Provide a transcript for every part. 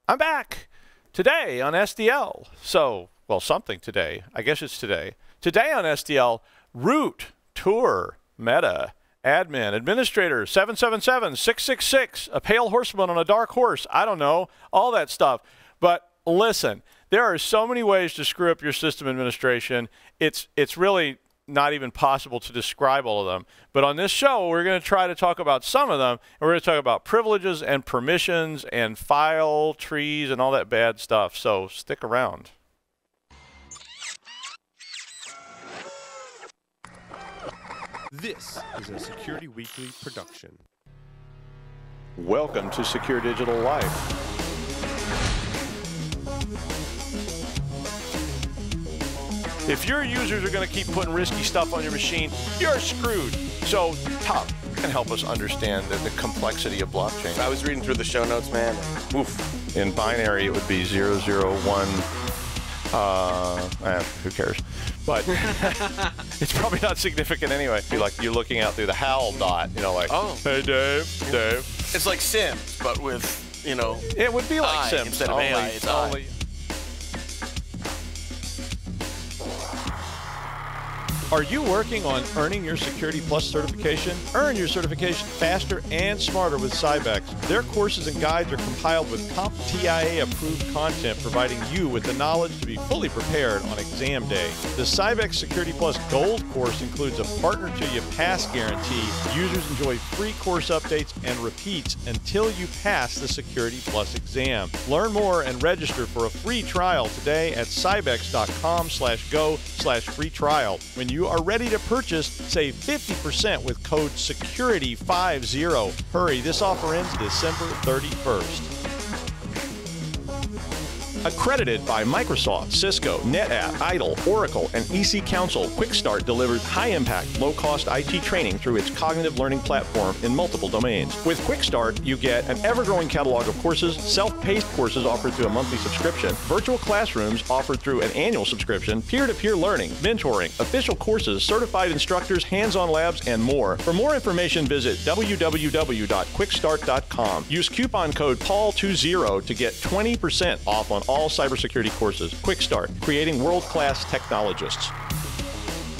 I'm back today on SDL. So, well, something today. I guess it's today. Today on SDL, root, tour, meta, admin, administrator, 777-666, a pale horseman on a dark horse. I don't know, all that stuff. But listen, there are so many ways to screw up your system administration. It's really not even possible to describe all of them. But on this show, we're going to try to talk about some of them, and we're going to talk about privileges and permissions and file trees and all that bad stuff. So stick around. This is a Security Weekly production. Welcome to Secure Digital Life. If your users are going to keep putting risky stuff on your machine, you're screwed. So Top can help us understand the complexity of blockchain. I was reading through the show notes, man. Oof. In binary, it would be 001. Who cares? But it's probably not significant anyway. It'd be like you're looking out through the HAL dot, you know, like, oh, hey, Dave. It's like Sims, but with, you know, it would be like Sims. Instead of AI, it's only. Are you working on earning your Security Plus certification? Earn your certification faster and smarter with Cybex. Their courses and guides are compiled with CompTIA-approved content, providing you with the knowledge to be fully prepared on exam day. The Cybex Security Plus Gold course includes a Partner Till You Pass guarantee. Users enjoy free course updates and repeats until you pass the Security Plus exam. Learn more and register for a free trial today at cybex.com/go/free trial. When you are ready to purchase, save 50% with code SECURITY50. Hurry, this offer ends December 31st. Accredited by Microsoft, Cisco, NetApp, IDLE, Oracle, and EC Council, QuickStart delivers high-impact, low-cost IT training through its cognitive learning platform in multiple domains. With QuickStart, you get an ever-growing catalog of courses, self-paced courses offered through a monthly subscription, virtual classrooms offered through an annual subscription, peer-to-peer learning, mentoring, official courses, certified instructors, hands-on labs, and more. For more information, visit www.quickstart.com. Use coupon code PAUL20 to get 20% off on all cybersecurity courses. Quick Start, creating world-class technologists.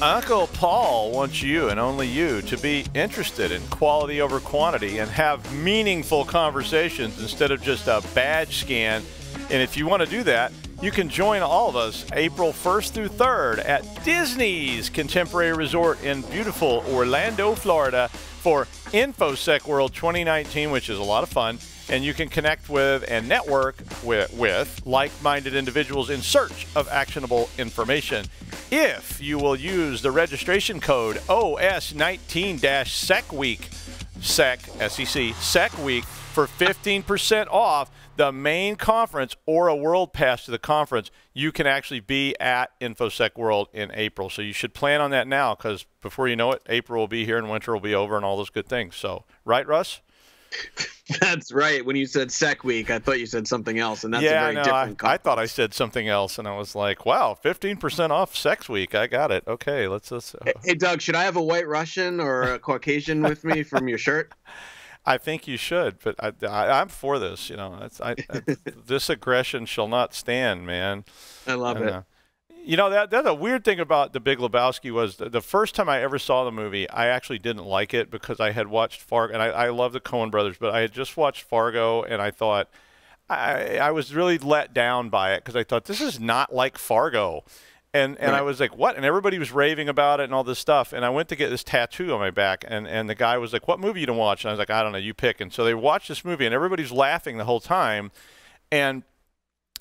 Uncle Paul wants you and only you to be interested in quality over quantity and have meaningful conversations instead of just a badge scan. And if you want to do that, you can join all of us April 1st through 3rd at Disney's Contemporary Resort in beautiful Orlando, Florida for InfoSec World 2019, which is a lot of fun. And you can connect with and network with like-minded individuals in search of actionable information. If you will use the registration code OS19-SECWEEK, SEC for 15% off the main conference or a world pass to the conference, you can actually be at InfoSec World in April. So you should plan on that now, because before you know it, April will be here and winter will be over and all those good things. So, right, Russ? That's right. When you said Sec Week, I thought you said something else, and that's a very different conference. I thought I said something else, and I was like, wow, 15% off Sex Week. I got it. Okay, let's Hey, Doug, should I have a white Russian or a Caucasian with me from your shirt? I think you should, but I'm for this. You know, this aggression shall not stand, man. I love it. You know, that's a weird thing about The Big Lebowski was the first time I ever saw the movie, I actually didn't like it because I had watched Fargo, and I love the Coen brothers, but I had just watched Fargo, and I thought I was really let down by it because I thought, this is not like Fargo. And right. I was like, what? And everybody was raving about it and all this stuff. And I went to get this tattoo on my back, and the guy was like, what movie you to watch? And I was like, I don't know, you pick. And so they watched this movie, and everybody's laughing the whole time.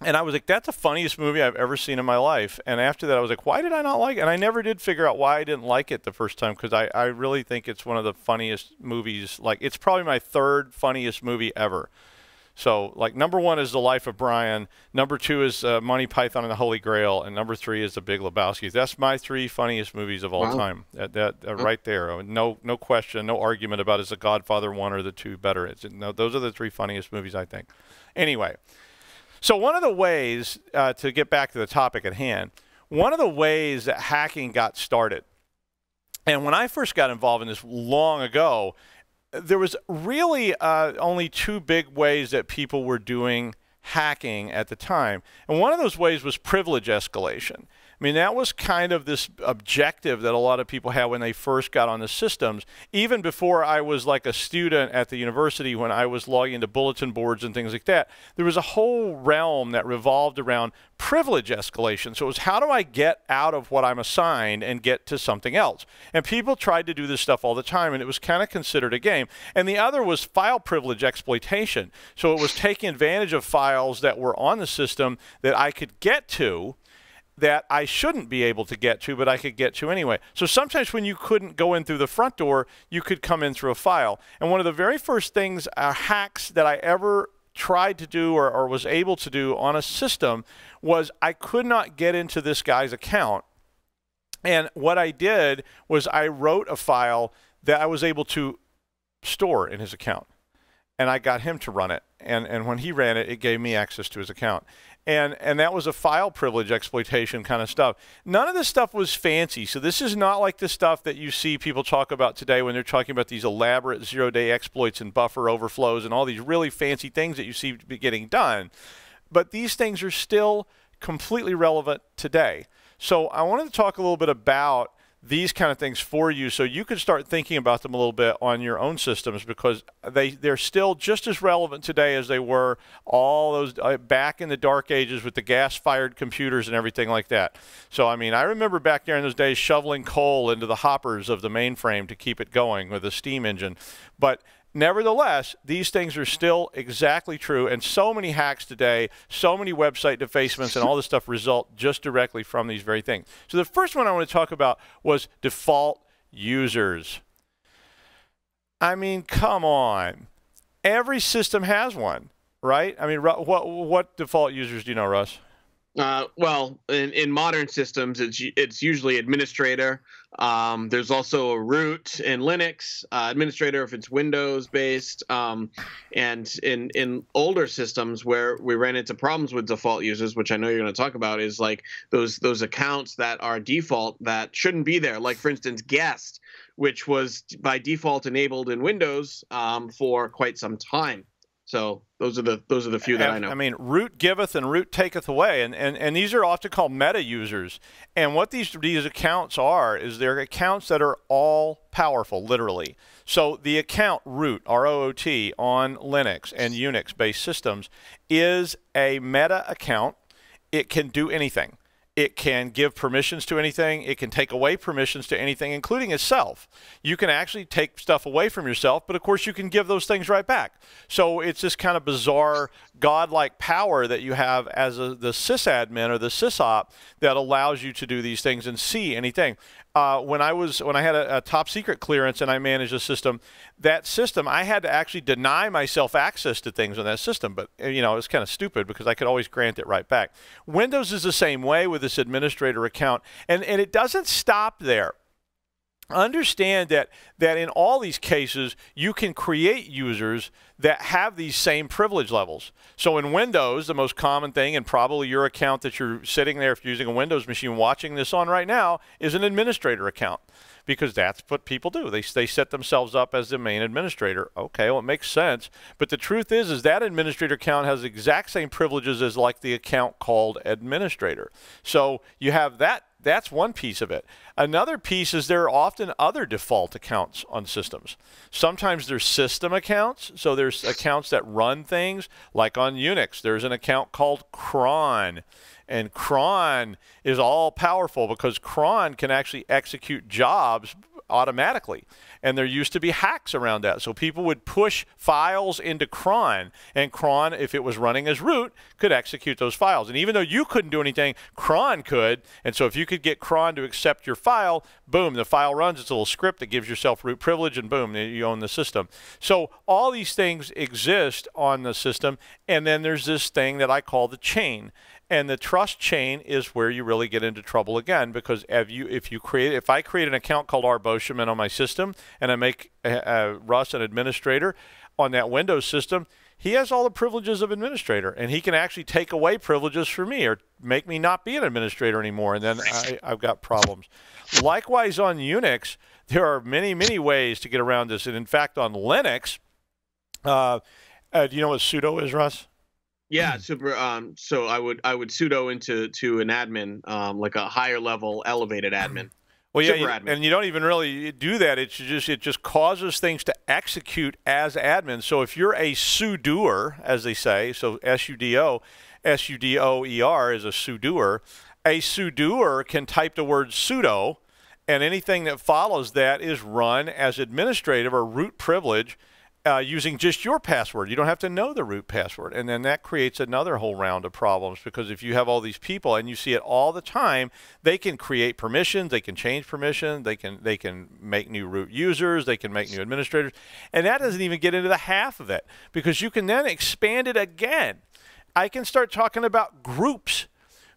And I was like, that's the funniest movie I've ever seen in my life. And after that, I was like, why did I not like it? And I never did figure out why I didn't like it the first time, because I really think it's one of the funniest movies. Like, it's probably my third funniest movie ever. So, like, number one is The Life of Brian. Number two is Monty Python and the Holy Grail. And number three is The Big Lebowski. That's my three funniest movies of all time. Right there. No question, no argument about is The Godfather 1 or the 2 better. No, those are the three funniest movies, I think. Anyway. So one of the ways, to get back to the topic at hand, one of the ways that hacking got started, and when I first got involved in this long ago, there was really only two big ways that people were doing hacking at the time. And one of those ways was privilege escalation. I mean, that was kind of this objective that a lot of people had when they first got on the systems. Even before I was like a student at the university, when I was logging into bulletin boards and things like that, there was a whole realm that revolved around privilege escalation. So it was, how do I get out of what I'm assigned and get to something else? And people tried to do this stuff all the time, and it was kind of considered a game. And the other was file privilege exploitation. So it was taking advantage of files that were on the system that I could get to, that I shouldn't be able to get to, but I could get to anyway. So sometimes when you couldn't go in through the front door, you could come in through a file. And one of the very first things, hacks that I ever tried to do or was able to do on a system was I could not get into this guy's account. And what I did was I wrote a file that I was able to store in his account. And I got him to run it. And when he ran it, it gave me access to his account. And that was a file privilege exploitation kind of stuff. None of this stuff was fancy. So this is not like the stuff that you see people talk about today when they're talking about these elaborate zero-day exploits and buffer overflows and all these really fancy things that you see getting done. But these things are still completely relevant today. So I wanted to talk a little bit about these kind of things for you so you can start thinking about them a little bit on your own systems, because they're still just as relevant today as they were all those back in the dark ages with the gas-fired computers and everything like that. So, I mean, I remember back there in those days shoveling coal into the hoppers of the mainframe to keep it going with a steam engine. But nevertheless, these things are still exactly true, and so many hacks today, so many website defacements and all this stuff result just directly from these very things. So the first one I want to talk about was default users. I mean, come on. Every system has one, right? I mean, what default users do you know, Russ? Well, in modern systems, it's usually administrator. There's also a root in Linux, administrator if it's Windows based. And in older systems where we ran into problems with default users, which I know you're going to talk about, is like those accounts that are default that shouldn't be there. Like, for instance, guest, which was by default enabled in Windows for quite some time. So those are the few that I know. I mean, root giveth and root taketh away, and these are often called meta users. And what these accounts are is they're accounts that are all powerful, literally. So the account root, R-O-O-T, on Linux and Unix-based systems is a meta account. It can do anything. It can give permissions to anything. It can take away permissions to anything, including itself. You can actually take stuff away from yourself, but of course you can give those things right back. So it's this kind of bizarre godlike power that you have as the sysadmin or the sysop that allows you to do these things and see anything. When I had a top secret clearance and I managed a system, that system, I had to actually deny myself access to things on that system. But, you know, it was kind of stupid because I could always grant it right back. Windows is the same way with this administrator account. And it doesn't stop there. Understand that in all these cases, you can create users that have these same privilege levels. So in Windows, the most common thing, and probably your account that you're sitting there if you're using a Windows machine watching this on right now, is an administrator account, because that's what people do. They set themselves up as the main administrator. Okay, well, it makes sense. But the truth is that administrator account has the exact same privileges as like the account called administrator. So you have that. That's one piece of it. Another piece is there are often other default accounts on systems. Sometimes there's system accounts. So there's accounts that run things. Like on Unix, there's an account called cron. And cron is all powerful because cron can actually execute jobs automatically. And there used to be hacks around that. So people would push files into cron, and cron, if it was running as root, could execute those files. And even though you couldn't do anything, cron could. And so if you could get cron to accept your file, boom, the file runs. It's a little script that gives yourself root privilege, and boom, you own the system. So all these things exist on the system. And then there's this thing that I call the chain. And the trust chain is where you really get into trouble again, because if I create an account called R. Boscheman on my system and I make Russ an administrator on that Windows system, he has all the privileges of administrator, and he can actually take away privileges for me or make me not be an administrator anymore, and then I've got problems. Likewise on Unix, there are many, many ways to get around this. And in fact, on Linux, do you know what sudo is, Russ? Yeah, super. So I would sudo to an admin, like a higher level elevated admin, Well, yeah, super admin. and you don't even really do that. It just causes things to execute as admin. So if you're a sudoer, as they say, so sudo, sudoer is a sudoer. A sudoer can type the word sudo, and anything that follows that is run as administrative or root privilege using just your password. You don't have to know the root password. And then that creates another whole round of problems, because if you have all these people, and you see it all the time, they can create permissions, they can change permissions, they can make new root users, they can make new administrators. And that doesn't even get into the half of it, because you can then expand it again. I can start talking about groups,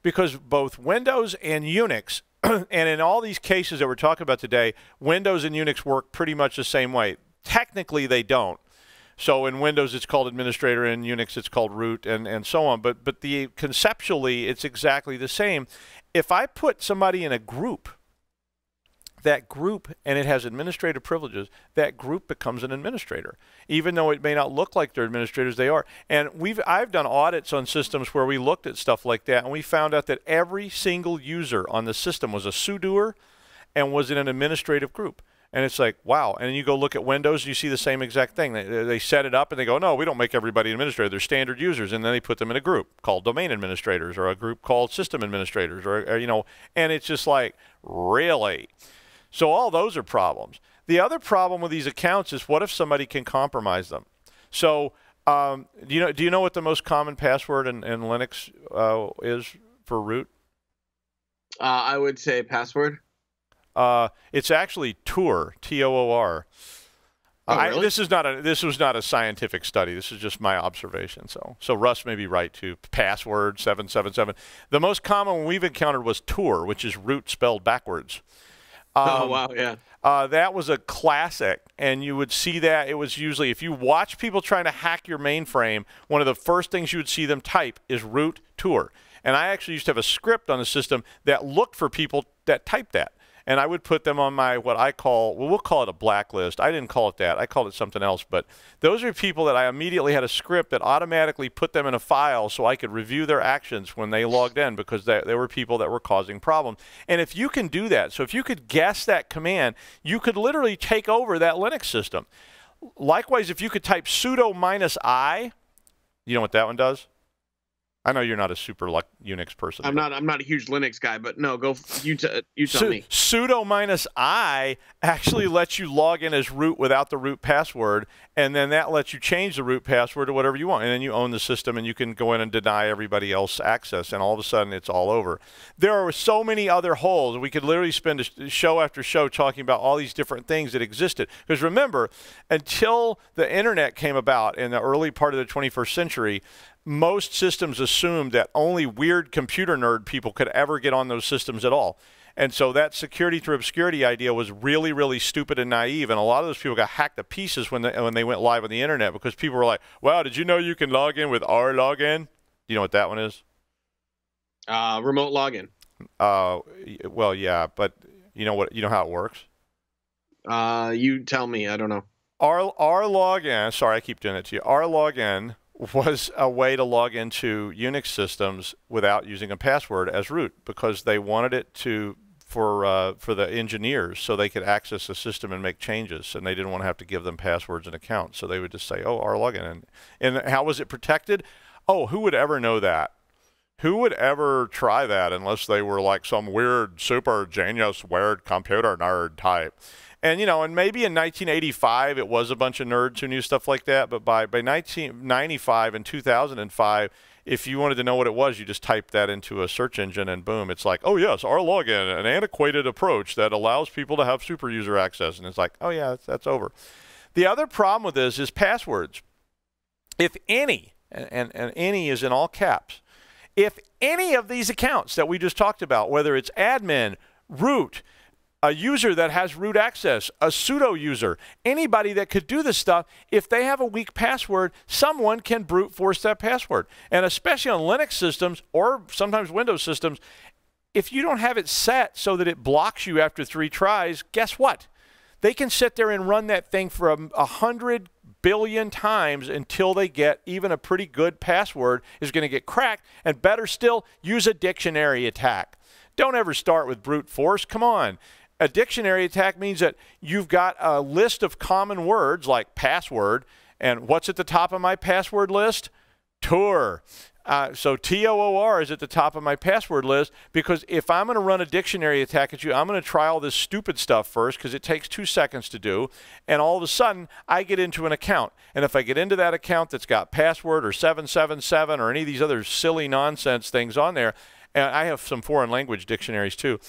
because both Windows and Unix, and in all these cases that we're talking about today, Windows and Unix work pretty much the same way. Technically, they don't. So in Windows, it's called administrator. In Unix, it's called root, and so on. But conceptually, it's exactly the same. If I put somebody in a group, that group, and it has administrative privileges, that group becomes an administrator. Even though it may not look like they're administrators, they are. And I've done audits on systems where we looked at stuff like that, and we found out that every single user on the system was a sudoer and was in an administrative group. And it's like, wow. And you go look at Windows, and you see the same exact thing. They set it up, and they go, no, we don't make everybody administrator. They're standard users. And then they put them in a group called domain administrators, or a group called system administrators, or you know, and it's just like, really? So all those are problems. The other problem with these accounts is, what if somebody can compromise them? So do you know what the most common password in Linux is for root? I would say password. It's actually Toor, T-O-O-R. Oh, really? This was not a scientific study. This is just my observation. So Russ may be right too. Password 777. The most common one we've encountered was Toor, which is root spelled backwards. Oh wow, yeah. That was a classic, and you would see that. It was usually, if you watch people trying to hack your mainframe, one of the first things you would see them type is root Toor. And I actually used to have a script on the system that looked for people that typed that. And I would put them on my, what I call, well, we'll call it a blacklist. I didn't call it that. I called it something else. But those are people that I immediately had a script that automatically put them in a file so I could review their actions when they logged in, because there were people that were causing problems. And if you can do that, so if you could guess that command, you could literally take over that Linux system. Likewise, if you could type sudo -i, you know what that one does? I know you're not a super Unix person. I'm not a huge Linux guy, but no, you tell me. Sudo -i actually lets you log in as root without the root password, and then that lets you change the root password to whatever you want, and then you own the system, and you can go in and deny everybody else access, and all of a sudden it's all over. There are so many other holes. We could literally spend a show after show talking about all these different things that existed. Because remember, until the internet came about in the early part of the 21st century, most systems assumed that only weird computer nerd people could ever get on those systems at all. And so that security through obscurity idea was really, really stupid and naive. And a lot of those people got hacked to pieces when they went live on the internet, because people were like, wow, did you know you can log in with our login? Do you know what that one is? Remote login. Well, yeah, but you know how it works? You tell me. I don't know. Our login, sorry, I keep doing it to you. Our login was a way to log into Unix systems without using a password as root, because they wanted it for the engineers so they could access the system and make changes, and they didn't want to have to give them passwords and accounts. So they would just say, oh, our login. And how was it protected? Oh, who would ever know that? Who would ever try that unless they were like some weird, super genius, weird computer nerd type? And, you know, and maybe in 1985 it was a bunch of nerds who knew stuff like that, but by 1995 and 2005, if you wanted to know what it was, you just typed that into a search engine, and boom, it's like, oh yes, our login, an antiquated approach that allows people to have super user access. And it's like, oh yeah, that's over. The other problem with this is passwords. If any, and any is in all caps, if any of these accounts that we just talked about, whether it's admin, root, a user that has root access, a pseudo user, anybody that could do this stuff, if they have a weak password, someone can brute force that password. And especially on Linux systems, or sometimes Windows systems, if you don't have it set so that it blocks you after 3 tries, guess what? They can sit there and run that thing for 100 billion times until they get even a pretty good password is going to get cracked. And better still, use a dictionary attack. Don't ever start with brute force. Come on. A dictionary attack means that you've got a list of common words like password, and what's at the top of my password list? Tour. So TOOR is at the top of my password list, because if I'm going to run a dictionary attack at you, I'm going to try all this stupid stuff first because it takes 2 seconds to do, and all of a sudden I get into an account. And if I get into that account that's got password or 777 or any of these other silly nonsense things on there, and I have some foreign language dictionaries too,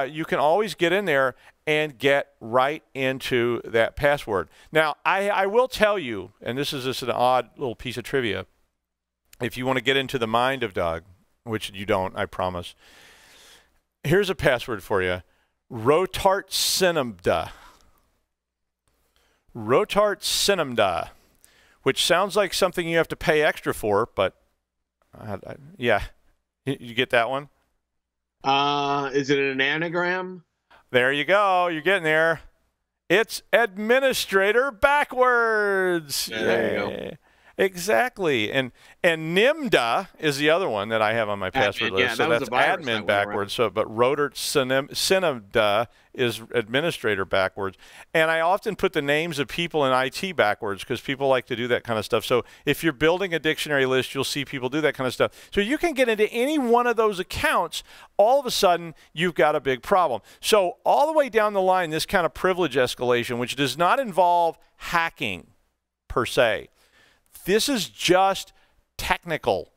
you can always get in there and get right into that password. Now, I will tell you, and this is just an odd little piece of trivia, if you want to get into the mind of Doug, which you don't, I promise, here's a password for you. Rotartcinimda. Rotartcinimda, which sounds like something you have to pay extra for, but yeah. You get that one? Is it an anagram? There you go. You're getting there. It's administrator backwards. Yeah, there you go. Exactly. And NIMDA is the other one that I have on my password list. Yeah, so that that's was a virus admin that backwards. So, but Rotartcinimda is administrator backwards. And I often put the names of people in IT backwards because people like to do that kind of stuff. So if you're building a dictionary list, you'll see people do that kind of stuff. So you can get into any one of those accounts. All of a sudden, you've got a big problem. So all the way down the line, this kind of privilege escalation, which does not involve hacking per se. This is just technical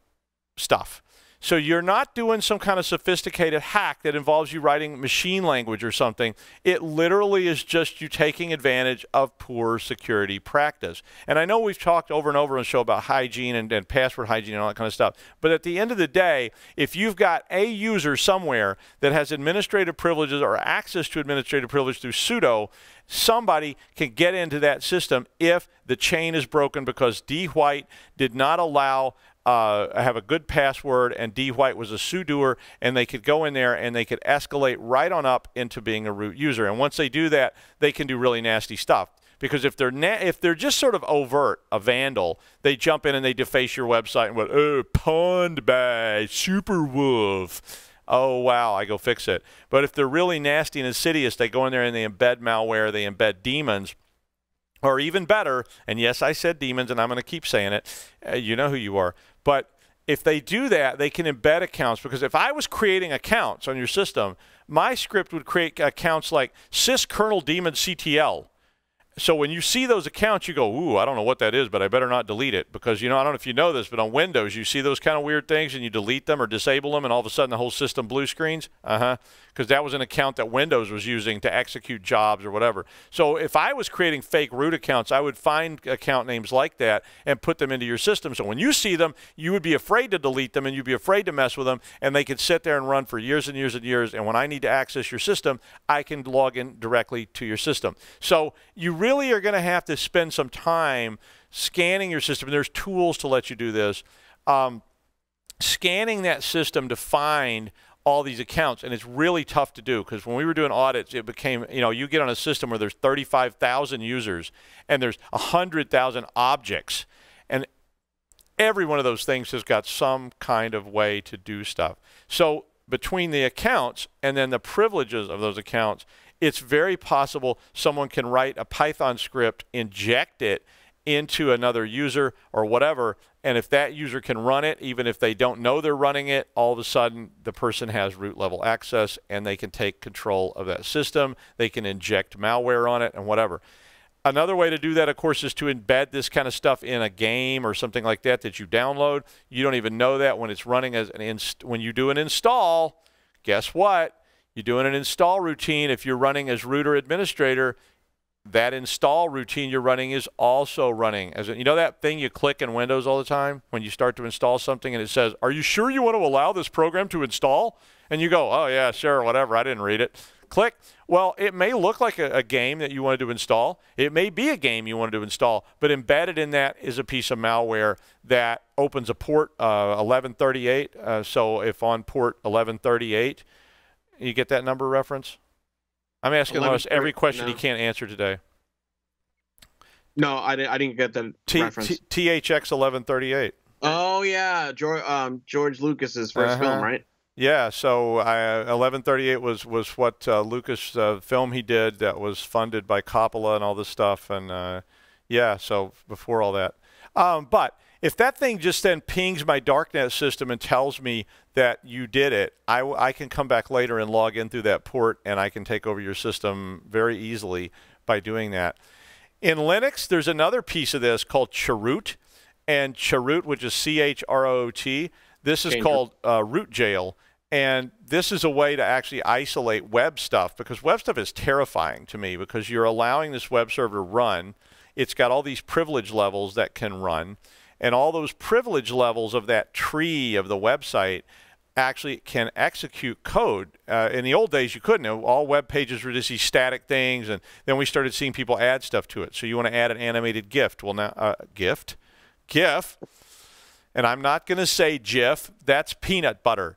stuff. So you're not doing some kind of sophisticated hack that involves you writing machine language or something. It literally is just you taking advantage of poor security practice. And I know we've talked over and over on the show about hygiene and password hygiene and all that kind of stuff. But at the end of the day, if you've got a user somewhere that has administrative privileges or access to administrative privilege through sudo, somebody can get into that system if the chain is broken because D. White did not allow have a good password, and D. White was a sudoer, and they could go in there and they could escalate right on up into being a root user. And once they do that, they can do really nasty stuff. Because if they're just sort of overt, a vandal, they jump in and they deface your website and go, oh, pwned by Superwolf. Oh, wow, I go fix it. But if they're really nasty and insidious, they go in there and they embed malware, they embed demons. Or even better, and yes, I said demons, and I'm going to keep saying it. You know who you are. But if they do that, they can embed accounts. Because if I was creating accounts on your system, my script would create accounts like syskerneldemonctl. So when you see those accounts, you go, ooh, I don't know what that is, but I better not delete it. Because, you know, I don't know if you know this, but on Windows, you see those kind of weird things, and you delete them or disable them, and all of a sudden the whole system blue screens. Because that was an account that Windows was using to execute jobs or whatever. So if I was creating fake root accounts, I would find account names like that and put them into your system. So when you see them, you would be afraid to delete them, and you'd be afraid to mess with them, and they could sit there and run for years and years and years. And when I need to access your system, I can log in directly to your system. So you really are going to have to spend some time scanning your system. And there's tools to let you do this. Scanning that system to find all these accounts, and it's really tough to do because when we were doing audits, it became, you know, you get on a system where there's 35,000 users and there's 100,000 objects, and every one of those things has got some kind of way to do stuff. So between the accounts and then the privileges of those accounts, it's very possible someone can write a Python script, inject it into another user or whatever, and if that user can run it, even if they don't know they're running it, all of a sudden the person has root level access and they can take control of that system. They can inject malware on it and whatever. Another way to do that, of course, is to embed this kind of stuff in a game or something like that that you download. You don't even know that when it's running as when you do an install. Guess what? You're doing an install routine. If you're running as root or administrator, that install routine you're running is also running as you know that thing you click in Windows all the time when you start to install something and it says, "Are you sure you want to allow this program to install?" And you go, "Oh yeah, sure, whatever. I didn't read it." Click. Well, it may look like a game that you wanted to install. It may be a game you wanted to install, but embedded in that is a piece of malware that opens a port 1138. So if on port 1138, you get that number reference? I'm asking almost every question he can't answer today. No, I didn't get the reference. THX 1138. Oh yeah, George Lucas's first film, right? Yeah, so 1138 was what Lucas film he did that was funded by Coppola and all this stuff, and yeah, so before all that. But if that thing just then pings my darknet system and tells me that you did it, I can come back later and log in through that port, and I can take over your system very easily by doing that. In Linux, there's another piece of this called chroot, and chroot, which is CHROOT. This is called root jail, and this is a way to actually isolate web stuff, because web stuff is terrifying to me because you're allowing this web server to run. It's got all these privilege levels that can run, and all those privilege levels of that tree of the website actually can execute code. In the old days, you couldn't. All web pages were just these static things, and then we started seeing people add stuff to it. So you want to add an animated GIF. Well, now, GIF, and I'm not going to say GIF. That's peanut butter.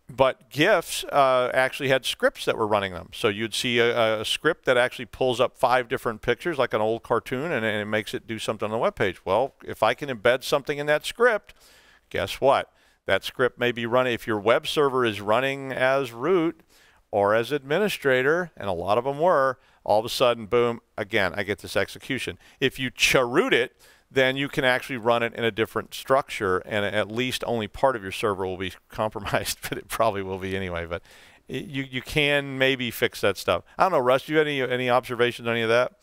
But GIFs actually had scripts that were running them. So you'd see a script that actually pulls up 5 different pictures, like an old cartoon, and it makes it do something on the web page. Well, if I can embed something in that script, guess what? That script may be running, if your web server is running as root or as administrator, and a lot of them were, all of a sudden, boom, again, I get this execution. If you chroot it, then you can actually run it in a different structure, and at least only part of your server will be compromised, but it probably will be anyway. But you can maybe fix that stuff. I don't know, Russ, do you have any observations on any of that?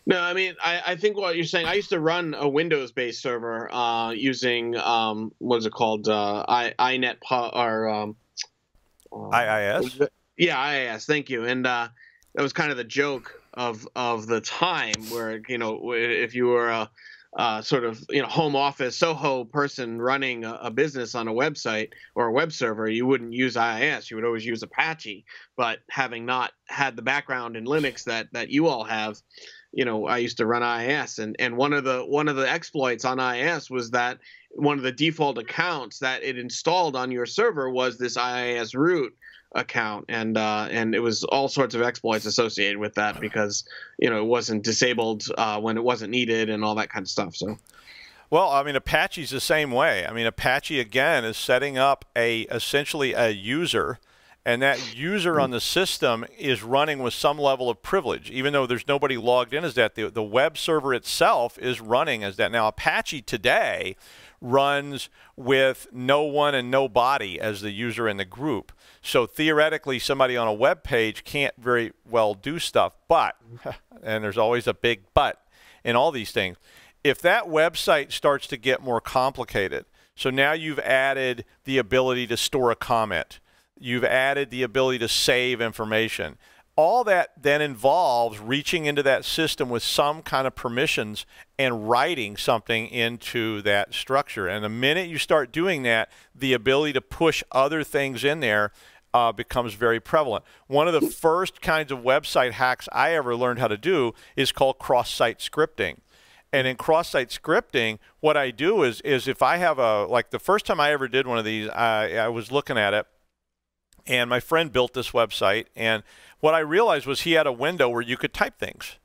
No, I mean, I think what you're saying, I used to run a Windows-based server using, what is it called, INET, or IIS? Yeah, IIS, thank you. And that was kind of the joke of the time where, if you were a sort of, home office, Soho person running a business on a website or a web server, you wouldn't use IIS. You would always use Apache. But having not had the background in Linux that you all have, I used to run IIS, and one of the exploits on IIS was that one of the default accounts that it installed on your server was this IIS root account, and it was all sorts of exploits associated with that because it wasn't disabled when it wasn't needed and all that kind of stuff. So, well, I mean, Apache's the same way. I mean, Apache again is setting up essentially a user. And that user on the system is running with some level of privilege, even though there's nobody logged in as that. The web server itself is running as that. Now, Apache today runs with no one and nobody as the user in the group. So theoretically, somebody on a web page can't very well do stuff. But, and there's always a big but in all these things, if that website starts to get more complicated, so now you've added the ability to store a comment, you've added the ability to save information. All that then involves reaching into that system with some kind of permissions and writing something into that structure. And the minute you start doing that, the ability to push other things in there becomes very prevalent. One of the first kinds of website hacks I ever learned how to do is called cross-site scripting. And in cross-site scripting, what I do is if I have like the first time I ever did one of these, I was looking at it, and my friend built this website, and what I realized was he had a window where you could type things.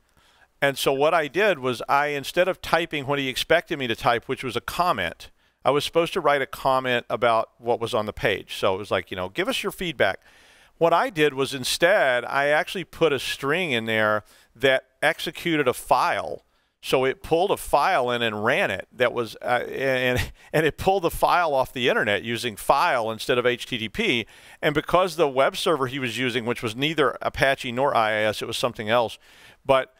And so what I did was instead of typing what he expected me to type, which was a comment, I was supposed to write a comment about what was on the page. So it was like, give us your feedback. What I did was instead, I actually put a string in there that executed a file. So it pulled a file in and ran it. That was and it pulled the file off the internet using file instead of HTTP. And because the web server he was using, which was neither Apache nor IIS, it was something else, but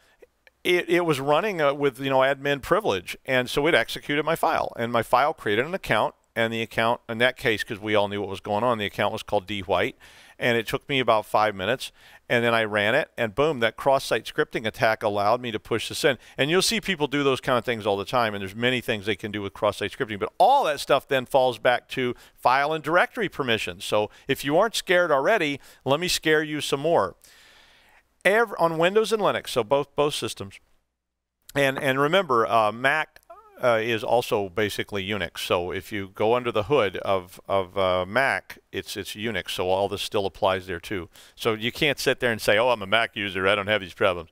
it was running with admin privilege, and so it executed my file, and my file created an account, and the account in that case, because we all knew what was going on, the account was called dwight, and it took me about 5 minutes. And then I ran it, and boom, that cross-site scripting attack allowed me to push this in. And you'll see people do those kind of things all the time, and there's many things they can do with cross-site scripting. But all that stuff then falls back to file and directory permissions. So if you aren't scared already, let me scare you some more. On Windows and Linux, so both systems. And remember, Mac is also basically Unix. So if you go under the hood of Mac, it's Unix. So all this still applies there too. So you can't sit there and say, oh, I'm a Mac user, I don't have these problems.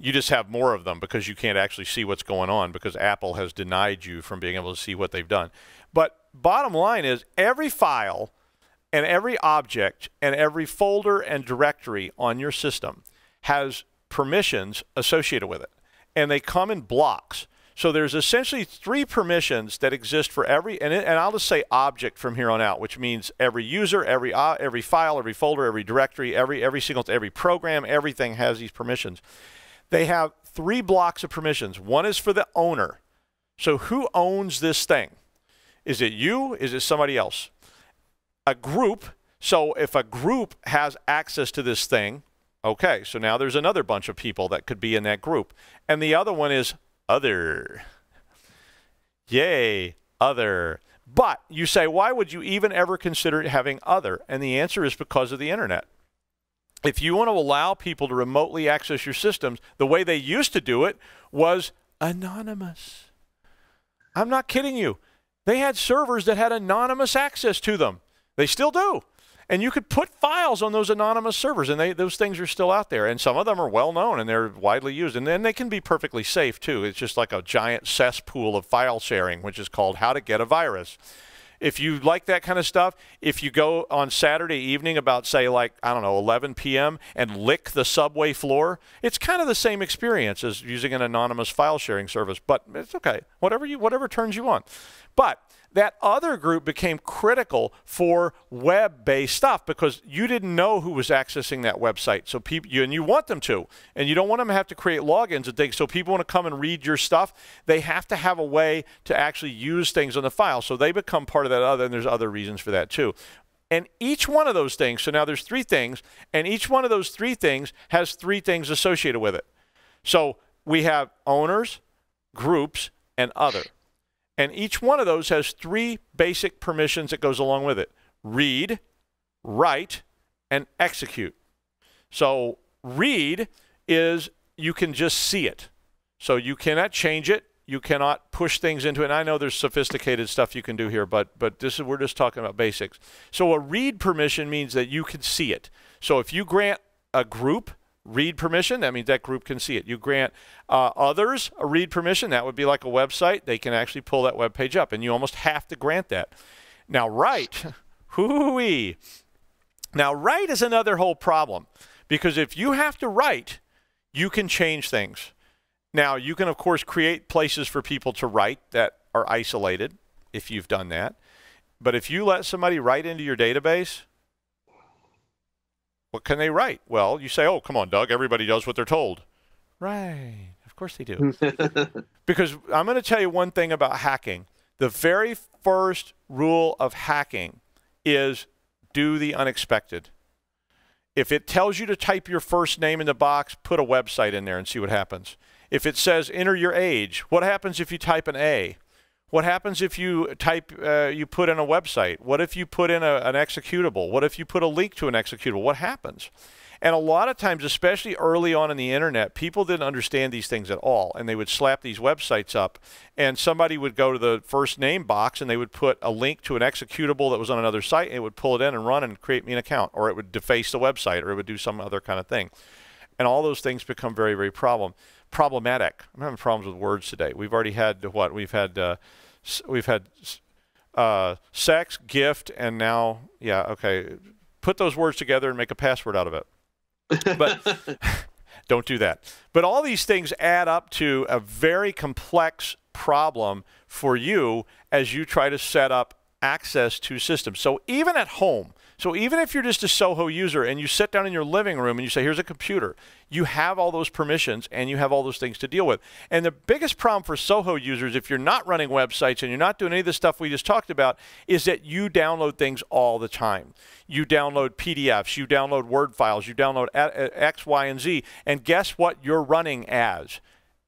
You just have more of them because you can't actually see what's going on because Apple has denied you from being able to see what they've done. But bottom line is every file and every object and every folder and directory on your system has permissions associated with it. And they come in blocks. So there's essentially 3 permissions that exist for every, and I'll just say object from here on out, which means every user, every file, every folder, every directory, every program, everything has these permissions. They have 3 blocks of permissions. One is for the owner. So who owns this thing? Is it you? Is it somebody else? A group. So if a group has access to this thing, okay, so now there's another bunch of people that could be in that group. And the other one is other. Yay, other. But you say, why would you even ever consider having other? And the answer is because of the internet. If you want to allow people to remotely access your systems, the way they used to do it was anonymous. I'm not kidding you. They had servers that had anonymous access to them. They still do. And you could put files on those anonymous servers, and those things are still out there. And some of them are well known, and they're widely used. And then they can be perfectly safe, too. It's just like a giant cesspool of file sharing, which is called How to Get a Virus. If you like that kind of stuff, if you go on Saturday evening about, say, like, I don't know, 11 p.m. and lick the subway floor, it's kind of the same experience as using an anonymous file sharing service. But it's okay. Whatever turns you on. But that other group became critical for web-based stuff because you didn't know who was accessing that website. So and you want them to, and you don't want them to have to create logins and things. So people want to come and read your stuff. They have to have a way to actually use things on the file. So they become part of that other, and there's other reasons for that too. And each one of those things, so now there's 3 things, and each one of those 3 things has 3 things associated with it. So we have owners, groups, and other. And each one of those has 3 basic permissions that goes along with it. Read, write, and execute. So read is you can just see it. So you cannot change it. You cannot push things into it. And I know there's sophisticated stuff you can do here, but we're just talking about basics. So a read permission means that you can see it. So if you grant a group read permission, that means that group can see it. You grant others a read permission, that would be like a website. They can actually pull that web page up, and you almost have to grant that. Now, write, hoo-wee. Now, write is another whole problem, because if you have to write, you can change things. Now, you can, of course, create places for people to write that are isolated, if you've done that. But if you let somebody write into your database, what can they write? Well, you say, oh, come on, Doug, everybody does what they're told. Right. Of course they do. Because I'm going to tell you one thing about hacking. The very first rule of hacking is do the unexpected. If it tells you to type your first name in the box, put a website in there and see what happens. If it says enter your age, what happens if you type an A? What happens if you you put in a website? What if you put in an executable? What if you put a link to an executable? What happens? And a lot of times, especially early on in the internet, people didn't understand these things at all, and they would slap these websites up, and somebody would go to the first name box, and they would put a link to an executable that was on another site, and it would pull it in and run and create me an account, or it would deface the website, or it would do some other kind of thing. And all those things become very, very problematic. I'm having problems with words today. We've already had what? We've had sex, gift, and now, yeah, okay. Put those words together and make a password out of it. But don't do that. But all these things add up to a very complex problem for you as you try to set up access to systems. So even at home, so even if you're just a Soho user and you sit down in your living room and you say, here's a computer, you have all those permissions and you have all those things to deal with. And the biggest problem for Soho users, if you're not running websites and you're not doing any of the stuff we just talked about, is that you download things all the time. You download PDFs, you download Word files, you download X, Y, and Z, and guess what you're running as?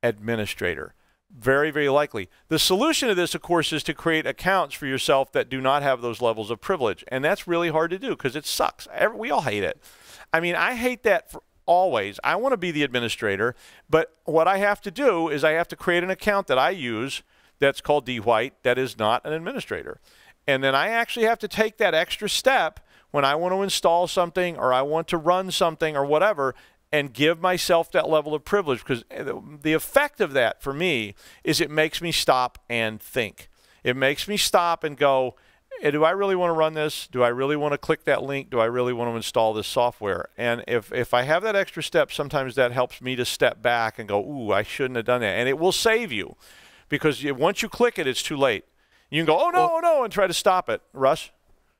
Administrator. Very, very likely. The solution to this, of course, is to create accounts for yourself that do not have those levels of privilege. And that's really hard to do because it sucks. We all hate it. I mean, I hate that for always. I want to be the administrator, but what I have to do is I have to create an account that I use that's called DWhite that is not an administrator. And then I actually have to take that extra step when I want to install something or I want to run something or whatever. and give myself that level of privilege, because the effect of that for me is it makes me stop and think. It makes me stop and go, do I really want to run this? Do I really want to click that link? Do I really want to install this software? And if I have that extra step, sometimes that helps me to step back and go, ooh, I shouldn't have done that. And it will save you, because once you click it, it's too late. You can go, oh, no, oh, no, and try to stop it. Russ?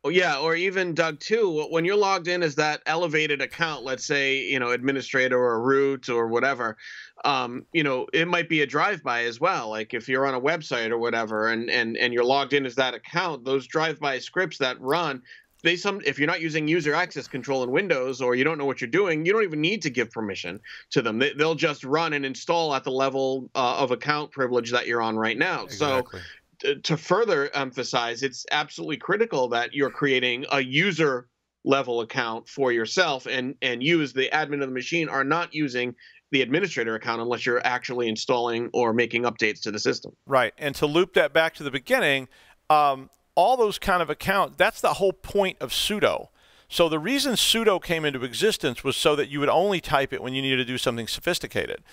Oh, yeah, or even, Doug, too, when you're logged in as that elevated account, let's say, administrator or root or whatever, it might be a drive-by as well. Like if you're on a website or whatever and you're logged in as that account, those drive-by scripts that run, if you're not using user access control in Windows, or you don't know what you're doing, you don't even need to give permission to them. They'll just run and install at the level of account privilege that you're on right now. Exactly. So to further emphasize, it's absolutely critical that you're creating a user level account for yourself, and you as the admin of the machine are not using the administrator account unless you're actually installing or making updates to the system. Right. And to loop that back to the beginning, all those kind of accounts, that's the whole point of sudo. So the reason sudo came into existence was so that you would only type it when you needed to do something sophisticated.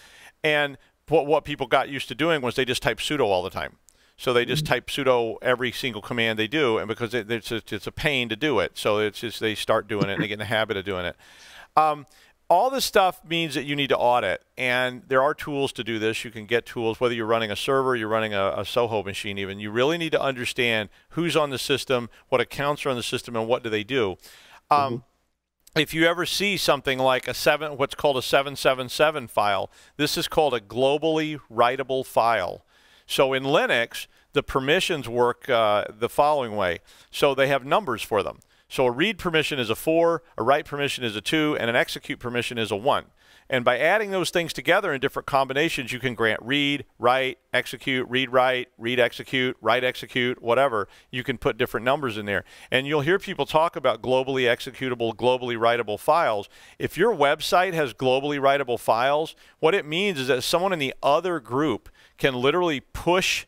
And what people got used to doing was they just type sudo all the time. So they just type sudo every single command they do, and because it's a pain to do it, so it's just they start doing it and they get in the habit of doing it. All this stuff means that you need to audit, and there are tools to do this. You can get tools, whether you're running a server, you're running a Soho machine even. You really need to understand who's on the system, what accounts are on the system, and what do they do. If you ever see something like what's called a 777 file, this is called a globally writable file. So in Linux, the permissions work the following way. So they have numbers for them. So a read permission is a 4, a write permission is a 2, and an execute permission is a 1. And by adding those things together in different combinations, you can grant read, write, execute, read, execute, write, execute, whatever. You can put different numbers in there. And you'll hear people talk about globally executable, globally writable files. If your website has globally writable files, what it means is that someone in the other group can literally push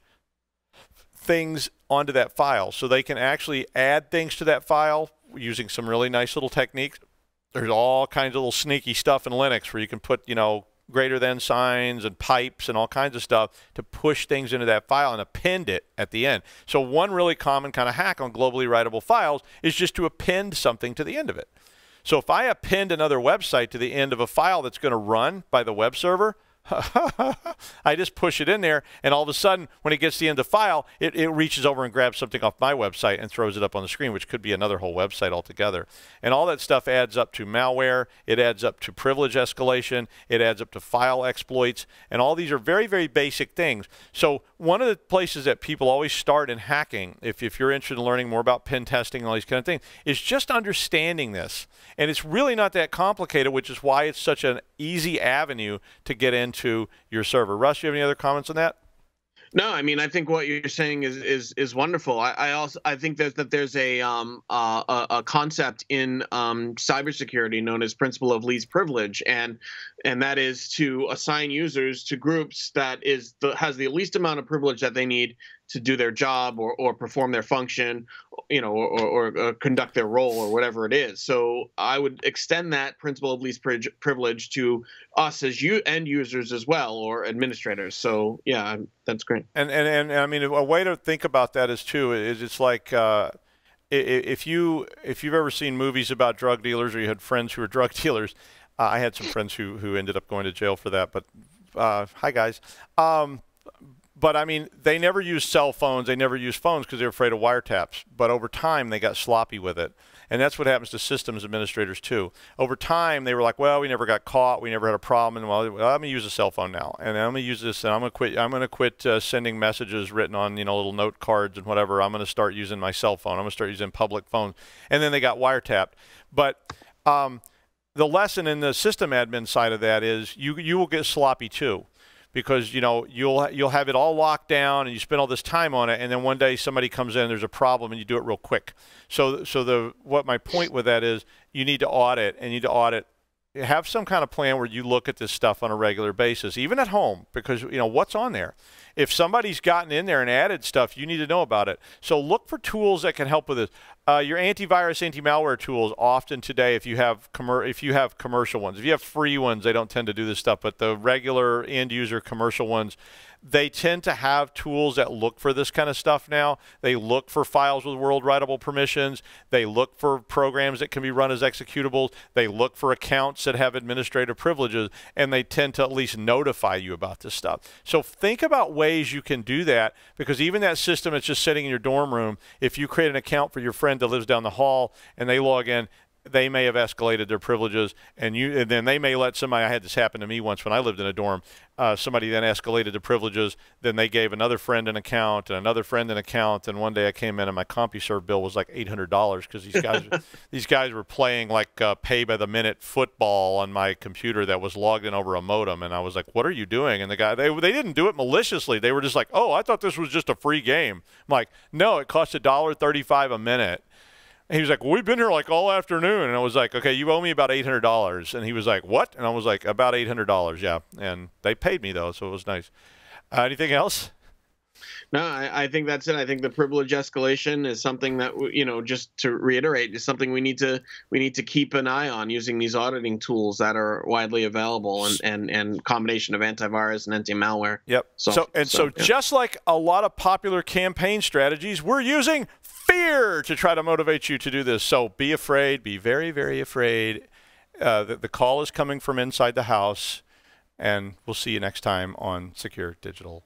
things onto that file. So they can actually add things to that file using some really nice little techniques. There's all kinds of little sneaky stuff in Linux where you can put, greater than signs and pipes and all kinds of stuff to push things into that file and append it at the end. So one really common kind of hack on globally writable files is just to append something to the end of it. So if I append another website to the end of a file that's going to run by the web server, I just push it in there, and all of a sudden, when it gets to the end of the file, it reaches over and grabs something off my website and throws it up on the screen, which could be another whole website altogether. And all that stuff adds up to malware. It adds up to privilege escalation. It adds up to file exploits. And all these are very, very basic things. So one of the places that people always start in hacking, if you're interested in learning more about pen testing and all these kind of things, is just understanding this. And it's really not that complicated, which is why it's such an easy avenue to get into your server. Russ, you have any other comments on that? No, I mean, I think what you're saying is wonderful. I think that there's a concept in cybersecurity known as principle of least privilege, and that is to assign users to groups that has the least amount of privilege that they need to do their job or perform their function, or conduct their role or whatever it is. So I would extend that principle of least privilege to us as end users as well, or administrators. So yeah, that's great. And I mean, a way to think about that is it's like if you've ever seen movies about drug dealers, or you had friends who were drug dealers. I had some friends who ended up going to jail for that. But hi guys. But I mean, they never used cell phones. They never used phones because they were afraid of wiretaps. But over time, they got sloppy with it. And that's what happens to systems administrators too. Over time, they were like, well, we never got caught. We never had a problem. And well, I'm going to use a cell phone now. And I'm going to use this. And I'm going to quit sending messages written on, little note cards and whatever. I'm going to start using my cell phone. I'm going to start using public phones. And then they got wiretapped. But the lesson in the system admin side of that is you will get sloppy too. Because you'll have it all locked down and you spend all this time on it, and then one day somebody comes in, there's a problem, and you do it real quick. So what my point with that is, you need to audit, and you need to audit have some kind of plan where you look at this stuff on a regular basis, even at home, because what's on there. If somebody's gotten in there and added stuff, you need to know about it. So look for tools that can help with this. Your antivirus, anti-malware tools often today, if you have commercial ones, if you have free ones, they don't tend to do this stuff, but the regular end user commercial ones, they tend to have tools that look for this kind of stuff now. They look for files with world writable permissions. They look for programs that can be run as executables. They look for accounts that have administrative privileges, and they tend to at least notify you about this stuff. So think about ways you can do that, because even that system that's just sitting in your dorm room, if you create an account for your friend that lives down the hall and they log in, they may have escalated their privileges, and then they may let somebody. I had this happen to me once when I lived in a dorm. Somebody then escalated the privileges. Then they gave another friend an account and another friend an account. And one day I came in and my CompuServe bill was like $800 because these guys were playing like pay by the minute football on my computer that was logged in over a modem. And I was like, "What are you doing?" And the guy they didn't do it maliciously. They were just like, "Oh, I thought this was just a free game." I'm like, "No, it costs $1.35 a minute." And he was like, well, we've been here like all afternoon. And I was like, okay, you owe me about $800. And he was like, what? And I was like, about $800, yeah. And they paid me, though, so it was nice. Anything else? No, I think that's it. I think the privilege escalation is something that, just to reiterate, is something we need to keep an eye on, using these auditing tools that are widely available and combination of antivirus and anti-malware. Yep. So just like a lot of popular campaign strategies, we're using fear to try to motivate you to do this. So be afraid, be very, very afraid. The call is coming from inside the house, and we'll see you next time on Secure Digital.